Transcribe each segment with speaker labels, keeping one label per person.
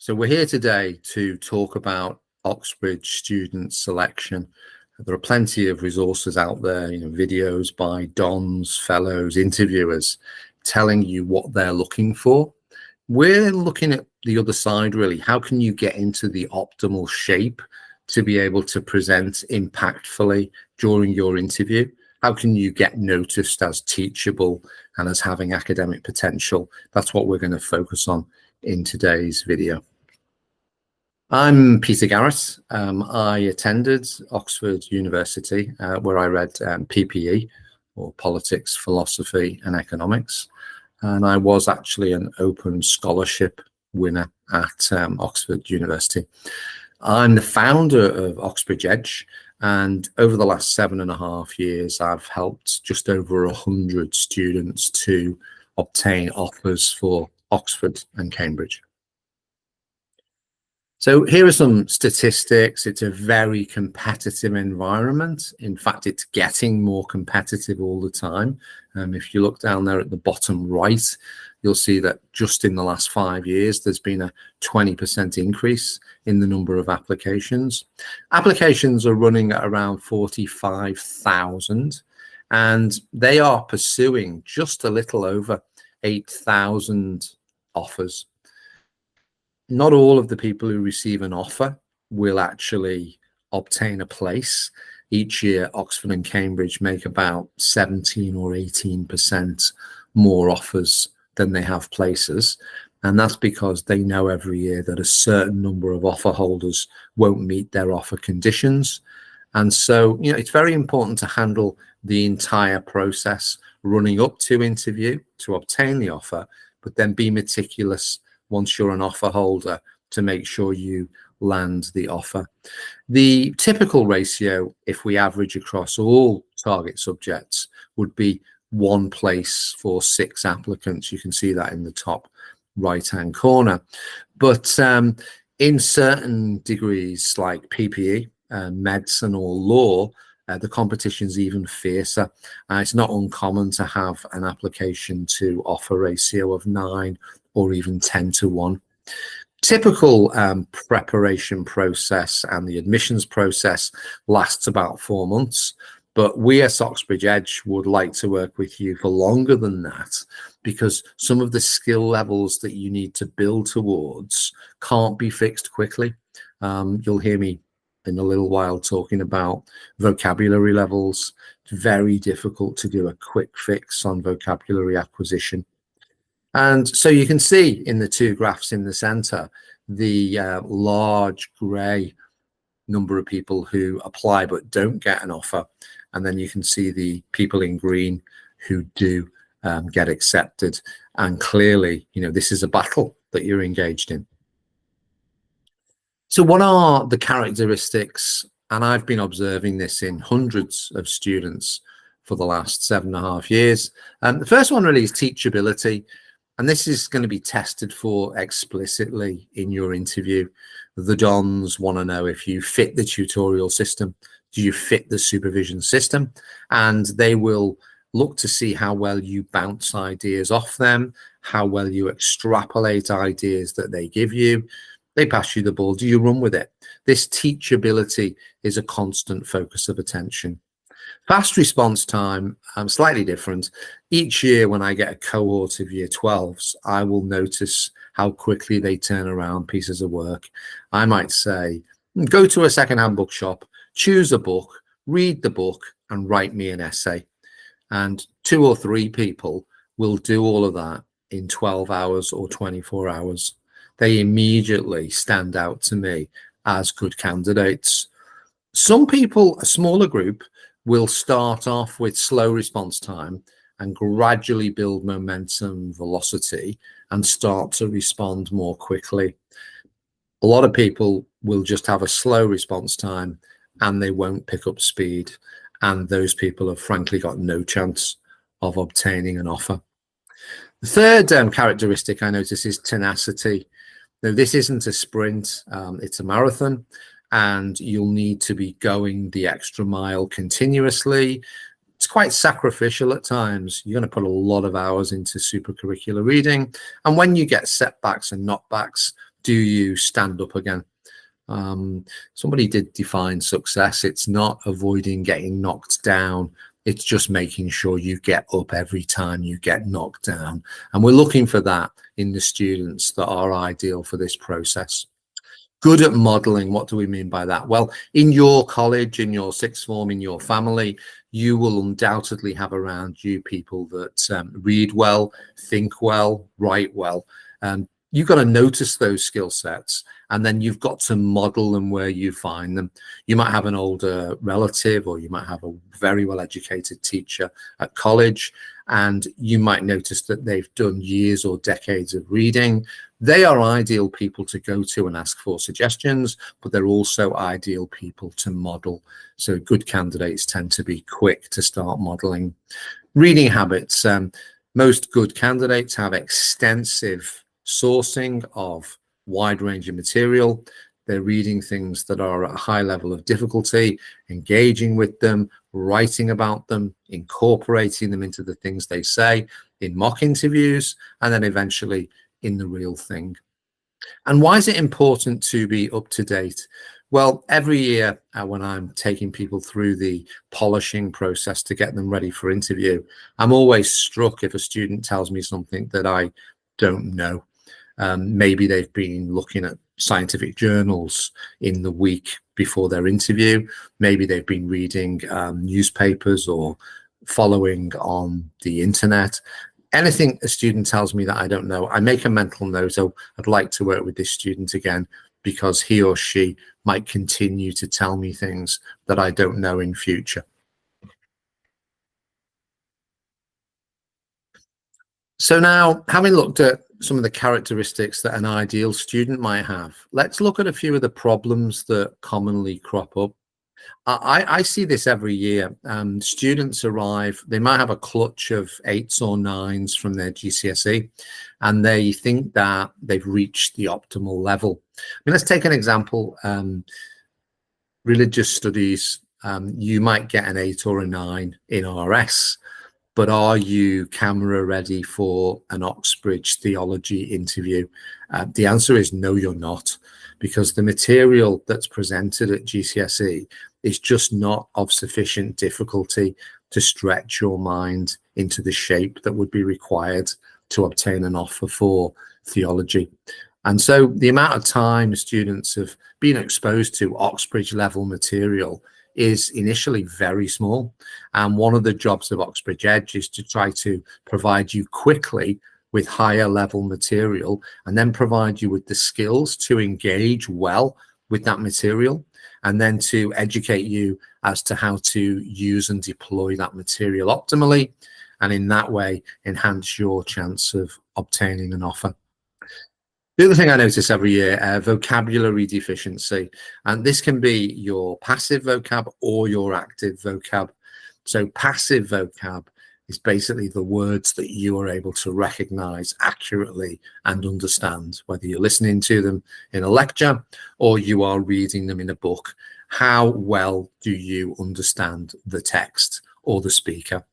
Speaker 1: So we're here today to talk about Oxbridge student selection. There are plenty of resources out there, videos by dons, fellows, interviewers telling you what they're looking for. We're looking at the other side, really. How can you get into the optimal shape to be able to present impactfully during your interview? How can you get noticed as teachable and as having academic potential? That's what we're going to focus on in today's video. I'm Peter Garrett. I attended Oxford University where I read PPE, or Politics, Philosophy and Economics. And I was actually an open scholarship winner at Oxford University. I'm the founder of Oxbridge Edge, and over the last 7.5 years, I've helped just over 100 students to obtain offers for Oxford and Cambridge. So here are some statistics. It's a very competitive environment. In fact, it's getting more competitive all the time. If you look down there at the bottom right, you'll see that just in the last 5 years, there's been a 20% increase in the number of applications. Applications are running at around 45,000, and they are pursuing just a little over 8,000 offers. Not all of the people who receive an offer will actually obtain a place. Each year, Oxford and Cambridge make about 17 or 18% more offers than they have places. And that's because they know every year that a certain number of offer holders won't meet their offer conditions. And so, it's very important to handle the entire process running up to interview to obtain the offer, but then be meticulous once you're an offer holder to make sure you land the offer. The typical ratio, if we average across all target subjects, would be 1 place for 6 applicants. You can see that in the top right-hand corner. But in certain degrees like PPE, medicine or law, the competition's even fiercer. It's not uncommon to have an application to offer ratio of 9 or even 10-1. Typical preparation process and the admissions process lasts about 4 months, but we at Oxbridge Edge would like to work with you for longer than that, because some of the skill levels that you need to build towards can't be fixed quickly. You'll hear me in a little while talking about vocabulary levels. It's very difficult to do a quick fix on vocabulary acquisition. And so you can see in the 2 graphs in the center, the large gray number of people who apply but don't get an offer. And then you can see the people in green who do get accepted. And clearly, this is a battle that you're engaged in. So what are the characteristics? And I've been observing this in hundreds of students for the last 7.5 years. The first one really is teachability. And this is going to be tested for explicitly in your interview. The dons want to know if you fit the tutorial system. Do you fit the supervision system? And they will look to see how well you bounce ideas off them, how well you extrapolate ideas that they give you. They pass you the ball. Do you run with it? This teachability is a constant focus of attention. Fast response time, slightly different. Each year when I get a cohort of year 12s, I will notice how quickly they turn around pieces of work. I might say, go to a secondhand bookshop, choose a book, read the book, and write me an essay. And 2 or 3 people will do all of that in 12 hours or 24 hours. They immediately stand out to me as good candidates. Some people, a smaller group, will start off with slow response time and gradually build momentum, velocity, and start to respond more quickly. A lot of people will just have a slow response time and they won't pick up speed. And those people have frankly got no chance of obtaining an offer. The third characteristic I notice is tenacity. Now, this isn't a sprint, it's a marathon. And you'll need to be going the extra mile continuously. It's quite sacrificial at times. You're going to put a lot of hours into supercurricular reading. And when you get setbacks and knockbacks, do you stand up again? Somebody did define success. It's not avoiding getting knocked down. It's just making sure you get up every time you get knocked down. And we're looking for that in the students that are ideal for this process. Good at modeling. What do we mean by that? Well, in your college, in your sixth form, in your family, you will undoubtedly have around you people that read well, think well, write well. You've got to notice those skill sets, and then you've got to model them where you find them. You might have an older relative, or you might have a very well-educated teacher at college, and you might notice that they've done years or decades of reading. They are ideal people to go to and ask for suggestions, but they're also ideal people to model. So good candidates tend to be quick to start modeling. Reading habits. Most good candidates have extensive sourcing of wide range of material. They're reading things that are at a high level of difficulty, engaging with them, writing about them, incorporating them into the things they say in mock interviews, and then eventually in the real thing. And why is it important to be up to date? Well, every year when I'm taking people through the polishing process to get them ready for interview, I'm always struck if a student tells me something that I don't know. Maybe they've been looking at scientific journals in the week before their interview. Maybe they've been reading newspapers or following on the internet. Anything a student tells me that I don't know, I make a mental note. So I'd like to work with this student again because he or she might continue to tell me things that I don't know in future. So now, having looked at some of the characteristics that an ideal student might have, let's look at a few of the problems that commonly crop up. I see this every year. Students arrive, they might have a clutch of 8s or 9s from their GCSE, and they think that they've reached the optimal level. I mean, let's take an example. Religious studies, you might get an 8 or a 9 in RS, but are you camera ready for an Oxbridge theology interview? The answer is no, you're not, because the material that's presented at GCSE is just not of sufficient difficulty to stretch your mind into the shape that would be required to obtain an offer for theology. And so the amount of time students have been exposed to Oxbridge level material is initially very small. And one of the jobs of Oxbridge Edge is to try to provide you quickly with higher level material and then provide you with the skills to engage well with that material, and then to educate you as to how to use and deploy that material optimally, and in that way enhance your chance of obtaining an offer. The other thing I notice every year, vocabulary deficiency, and this can be your passive vocab or your active vocab. So passive vocab is basically the words that you are able to recognize accurately and understand, whether you're listening to them in a lecture or you are reading them in a book. How well do you understand the text or the speaker?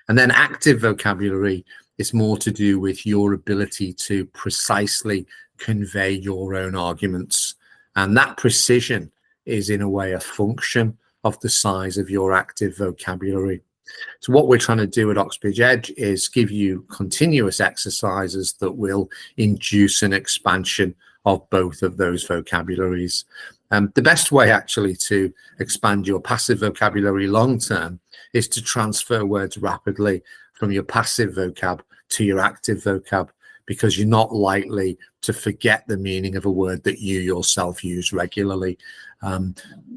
Speaker 1: And then active vocabulary is more to do with your ability to precisely convey your own arguments. And that precision is in a way a function of the size of your active vocabulary. So what we're trying to do at Oxbridge Edge is give you continuous exercises that will induce an expansion of both of those vocabularies. The best way actually to expand your passive vocabulary long term is to transfer words rapidly from your passive vocab to your active vocab, because you're not likely to forget the meaning of a word that you yourself use regularly.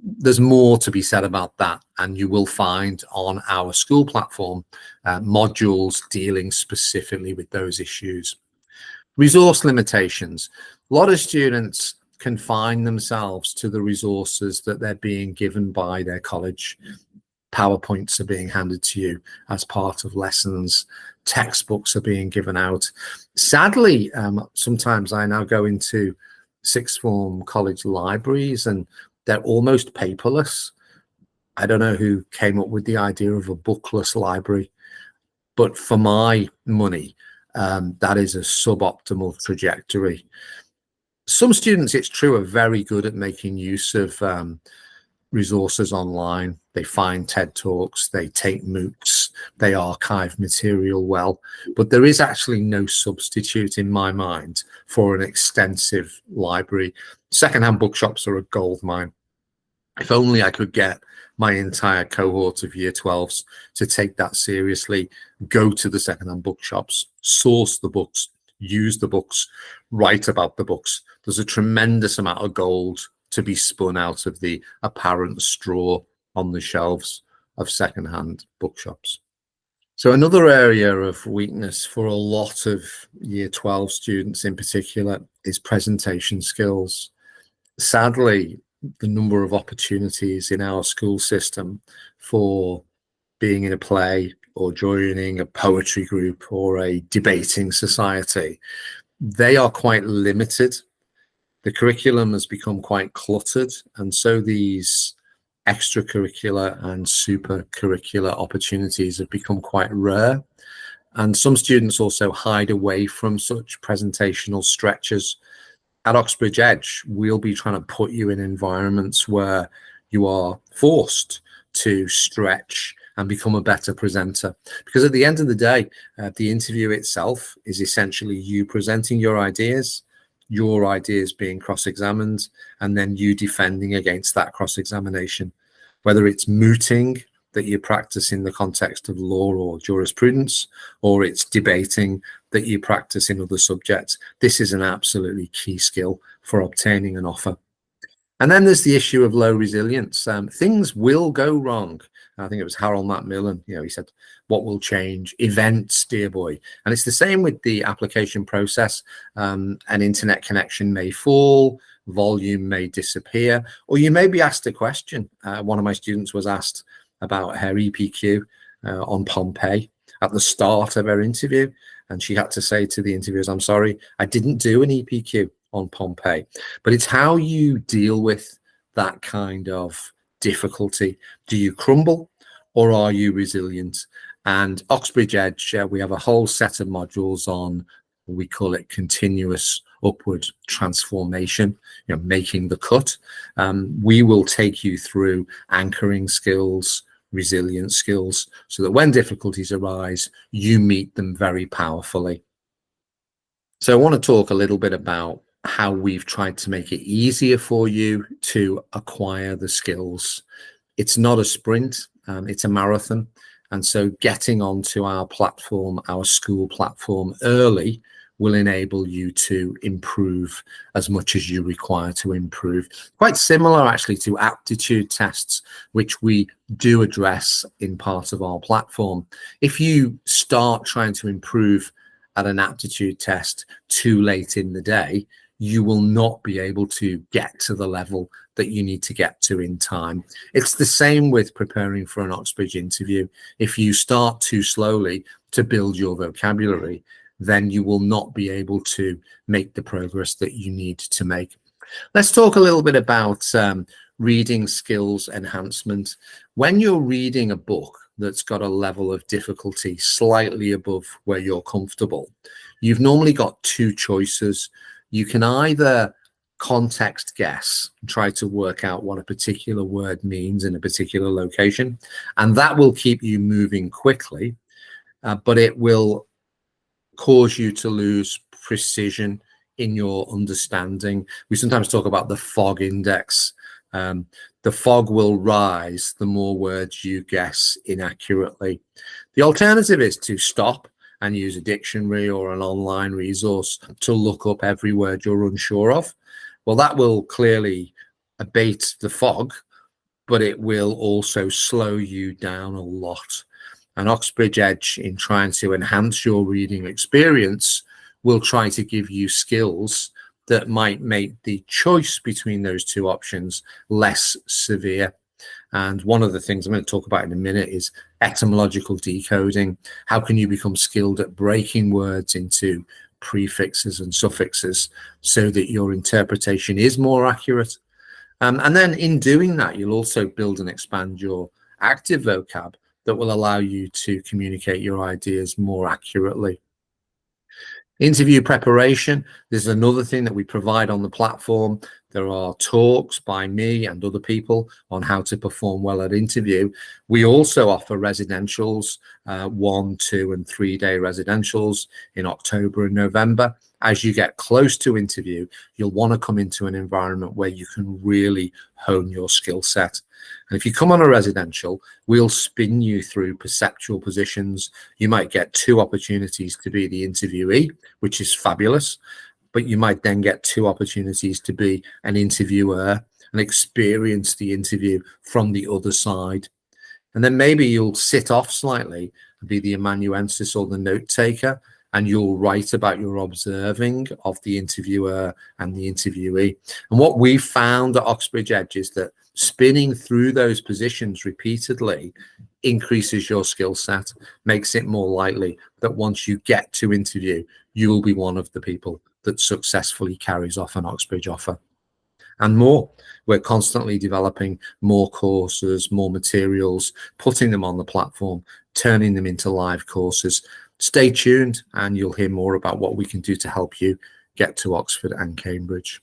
Speaker 1: There's more to be said about that, and you will find on our school platform modules dealing specifically with those issues. Resource limitations. A lot of students confine themselves to the resources that they're being given by their college. PowerPoints are being handed to you as part of lessons. Textbooks are being given out. Sadly, sometimes I now go into sixth form college libraries and they're almost paperless. I don't know who came up with the idea of a bookless library, but for my money, that is a suboptimal trajectory. Some students, it's true, are very good at making use of resources online. They find TED Talks, they take MOOCs, they archive material well, but there is actually no substitute in my mind for an extensive library. Secondhand bookshops are a goldmine. If only I could get my entire cohort of year 12s to take that seriously, go to the secondhand bookshops, source the books, use the books, write about the books. There's a tremendous amount of gold to be spun out of the apparent straw on the shelves of secondhand bookshops. So another area of weakness for a lot of year 12 students in particular is presentation skills. Sadly, the number of opportunities in our school system for being in a play or joining a poetry group or a debating society, they are quite limited. The curriculum has become quite cluttered, and so these extracurricular and super curricular opportunities have become quite rare. And some students also hide away from such presentational stretches. At Oxbridge Edge, we'll be trying to put you in environments where you are forced to stretch and become a better presenter. Because at the end of the day, the interview itself is essentially you presenting your ideas being cross-examined, and then you defending against that cross-examination. Whether it's mooting that you practice in the context of law or jurisprudence, or it's debating that you practice in other subjects, this is an absolutely key skill for obtaining an offer. And then there's the issue of low resilience. Things will go wrong. I think it was Harold Macmillan, he said, what will change? Events, dear boy. And it's the same with the application process. An internet connection may fall, volume may disappear, or you may be asked a question. One of my students was asked about her EPQ on Pompeii at the start of her interview, and she had to say to the interviewers, I'm sorry, I didn't do an EPQ on Pompeii. But it's how you deal with that kind of difficulty. Do you crumble or are you resilient? And Oxbridge Edge, we have a whole set of modules on, we call it continuous upward transformation, making the cut. We will take you through anchoring skills, resilience skills, so that when difficulties arise, you meet them very powerfully. So I want to talk a little bit about how we've tried to make it easier for you to acquire the skills. It's not a sprint, it's a marathon. And so getting onto our platform, our school platform early, will enable you to improve as much as you require to improve. Quite similar actually to aptitude tests, which we do address in part of our platform. If you start trying to improve at an aptitude test too late in the day, you will not be able to get to the level that you need to get to in time. It's the same with preparing for an Oxbridge interview. If you start too slowly to build your vocabulary, then you will not be able to make the progress that you need to make. Let's talk a little bit about reading skills enhancement. When you're reading a book that's got a level of difficulty slightly above where you're comfortable, you've normally got two choices. You can either context guess, try to work out what a particular word means in a particular location, and that will keep you moving quickly, but it will cause you to lose precision in your understanding. We sometimes talk about the fog index. The fog will rise the more words you guess inaccurately. The alternative is to stop and use a dictionary or an online resource to look up every word you're unsure of. Well, that will clearly abate the fog, but it will also slow you down a lot. And Oxbridge Edge, in trying to enhance your reading experience, will try to give you skills that might make the choice between those two options less severe. And one of the things I'm going to talk about in a minute is etymological decoding. How can you become skilled at breaking words into prefixes and suffixes so that your interpretation is more accurate? And then in doing that, you'll also build and expand your active vocab that will allow you to communicate your ideas more accurately. Interview preparation, there's another thing that we provide on the platform. There are talks by me and other people on how to perform well at interview. We also offer residentials, 1, 2, and 3 day residentials in October and November. As you get close to interview, you'll want to come into an environment where you can really hone your skill set. And if you come on a residential, we'll spin you through perceptual positions. You might get 2 opportunities to be the interviewee, which is fabulous, but you might then get 2 opportunities to be an interviewer and experience the interview from the other side. And then maybe you'll sit off slightly and be the amanuensis or the note taker, and you'll write about your observing of the interviewer and the interviewee. And what we found at Oxbridge Edge is that spinning through those positions repeatedly increases your skill set, makes it more likely that once you get to interview, you will be one of the people that successfully carries off an Oxbridge offer. And more, we're constantly developing more courses, more materials, putting them on the platform, turning them into live courses. Stay tuned and you'll hear more about what we can do to help you get to Oxford and Cambridge.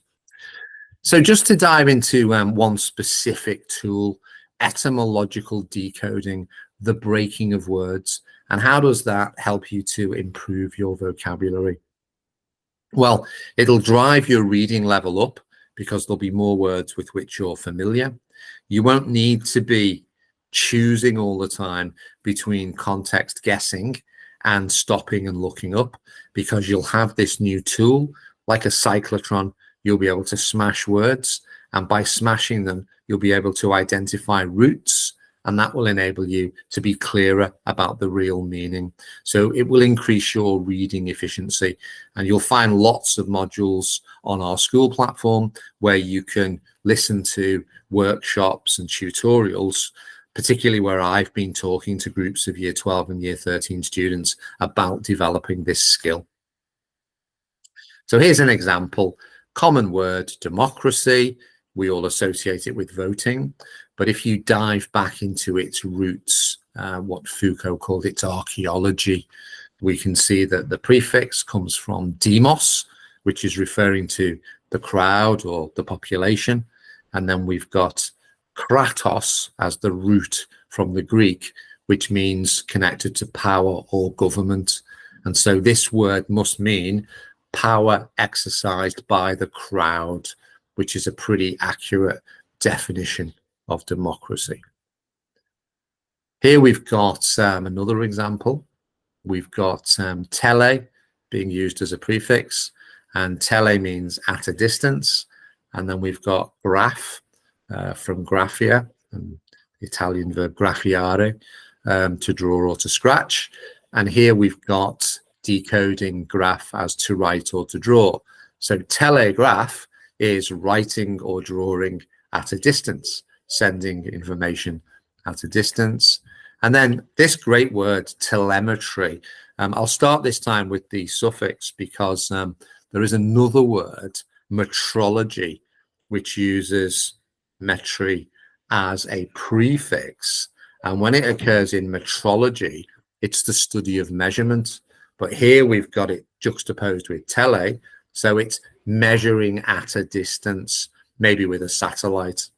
Speaker 1: So just to dive into one specific tool, etymological decoding, the breaking of words, and how does that help you to improve your vocabulary? Well, it'll drive your reading level up because there'll be more words with which you're familiar. You won't need to be choosing all the time between context guessing and stopping and looking up, because you'll have this new tool like a cyclotron. You'll be able to smash words, and by smashing them, you'll be able to identify roots, and that will enable you to be clearer about the real meaning. So it will increase your reading efficiency, and you'll find lots of modules on our school platform where you can listen to workshops and tutorials, particularly where I've been talking to groups of year 12 and year 13 students about developing this skill. So here's an example. Common word, democracy. We all associate it with voting. But if you dive back into its roots, what Foucault called its archaeology, we can see that the prefix comes from demos, which is referring to the crowd or the population. And then we've got kratos as the root from the Greek, which means connected to power or government. And so this word must mean power exercised by the crowd, which is a pretty accurate definition of democracy. Here we've got another example. We've got tele being used as a prefix, and tele means at a distance. And then we've got graph from graphia, the Italian verb graphiare, to draw or to scratch. And here we've got decoding graph as to write or to draw. So telegraph is writing or drawing at a distance, sending information at a distance. And then this great word, telemetry. I'll start this time with the suffix because there is another word, metrology, which uses metry as a prefix. And when it occurs in metrology, it's the study of measurement. But here we've got it juxtaposed with tele, so it's measuring at a distance, maybe with a satellite.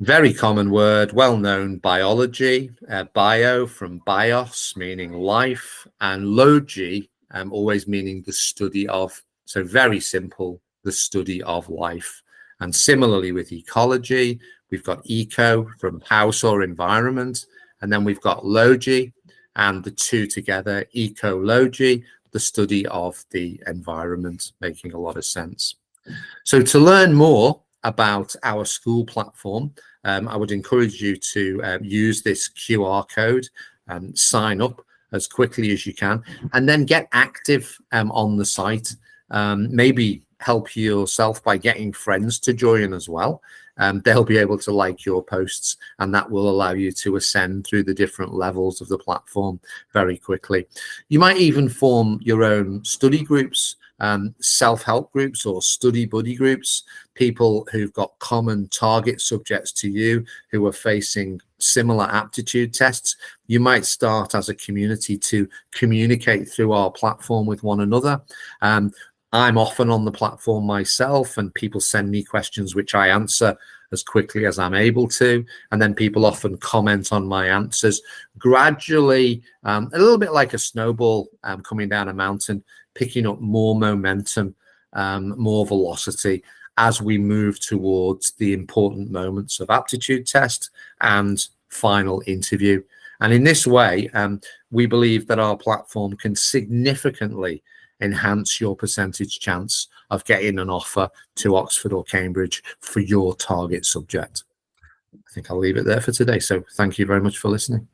Speaker 1: Very common word, well-known, biology, bio from bios, meaning life, and logi, always meaning the study of. So very simple, the study of life. And similarly with ecology, we've got eco from house or environment, and then we've got logi, and the two together, ecology, the study of the environment, making a lot of sense. So to learn more about our school platform, I would encourage you to use this QR code and sign up as quickly as you can, and then get active on the site. Maybe help yourself by getting friends to join as well. They'll be able to like your posts, and that will allow you to ascend through the different levels of the platform very quickly. You might even form your own study groups self-help groups or study buddy groups, people who've got common target subjects to you who are facing similar aptitude tests. You might start as a community to communicate through our platform with one another. I'm often on the platform myself, and people send me questions which I answer as quickly as I'm able to, and then people often comment on my answers. Gradually, a little bit like a snowball coming down a mountain, picking up more momentum, more velocity as we move towards the important moments of aptitude test and final interview. And in this way, we believe that our platform can significantly enhance your percentage chance of getting an offer to Oxford or Cambridge for your target subject. I think I'll leave it there for today. So thank you very much for listening.